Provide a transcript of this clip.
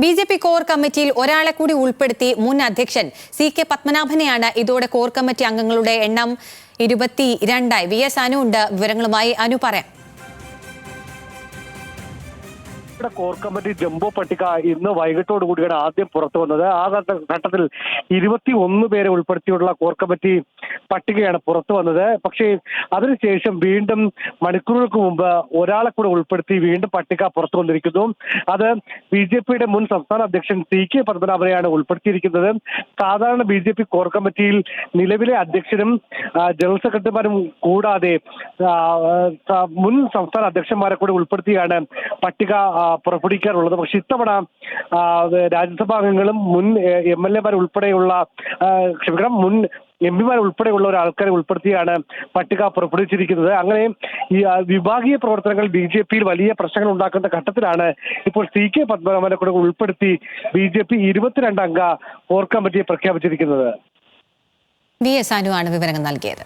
BJP core കമ്മിറ്റിയിൽ ഒരാളെ കൂടി ഉൾപ്പെടുത്തി മുൻ അധ്യക്ഷൻ സി.കെ. പത്മനാഭനെയാണ് ഇതോടെ കോർ കമ്മിറ്റി അംഗങ്ങളുടെ എണ്ണം 22 വി.എസ്. അനു ഉണ്ട് വിവരങ്ങളുമായി. അനു, പറയാം. കോർ കമ്മിറ്റി ജംബോ പട്ടിക ഇന്ന് വൈകിട്ടോട് കൂടിയാണ് ആദ്യം പുറത്തു വന്നത്. ആ ഘട്ടത്തിൽ 21 പേരെ ഉൾപ്പെടുത്തിയുള്ള കോർ കമ്മിറ്റി പട്ടികയാണ് പുറത്തു വന്നത്. പക്ഷേ അതിനുശേഷം വീണ്ടും മണിക്കൂറുകൾക്ക് മുമ്പ് ഒരാളെ കൂടെ ഉൾപ്പെടുത്തി വീണ്ടും പട്ടിക പുറത്തു വന്നിരിക്കുന്നു. അത് ബി.ജെ.പിയുടെ മുൻ സംസ്ഥാന അധ്യക്ഷൻ സി.കെ. പത്മനാഭനെയാണ് ഉൾപ്പെടുത്തിയിരിക്കുന്നത്. സാധാരണ ബി.ജെ.പി കോർ കമ്മിറ്റിയിൽ നിലവിലെ അധ്യക്ഷനും ജനറൽ സെക്രട്ടറിമാരും കൂടാതെ മുൻ സംസ്ഥാന അധ്യക്ഷന്മാരെ കൂടെ ഉൾപ്പെടുത്തിയാണ് പട്ടിക പുറപ്പെടുവിക്കാറുള്ളത്. പക്ഷെ ഇത്തവണ രാജ്യസഭാ അംഗങ്ങളും മുൻ എം.എൽ.എമാർ ഉൾപ്പെടെയുള്ള മുൻ എം.പിമാർ ഉൾപ്പെടെയുള്ള ആൾക്കാരെ ഉൾപ്പെടുത്തിയാണ് പട്ടിക പുറപ്പെടുവിച്ചിരിക്കുന്നത്. അങ്ങനെ ഈ വിഭാഗീയ പ്രവർത്തനങ്ങൾ ബി.ജെ.പിയിൽ വലിയ പ്രശ്നങ്ങൾ ഉണ്ടാക്കുന്ന ഘട്ടത്തിലാണ് ഇപ്പോൾ സി.കെ. പത്മനാഭനെ കൂടെ ഉൾപ്പെടുത്തി ബി.ജെ.പി 22 അംഗ കോർ കമ്മിറ്റിയെ പ്രഖ്യാപിച്ചിരിക്കുന്നത്. വി.എസ്. അനു ആണ് വിവരങ്ങൾ നൽകിയത്.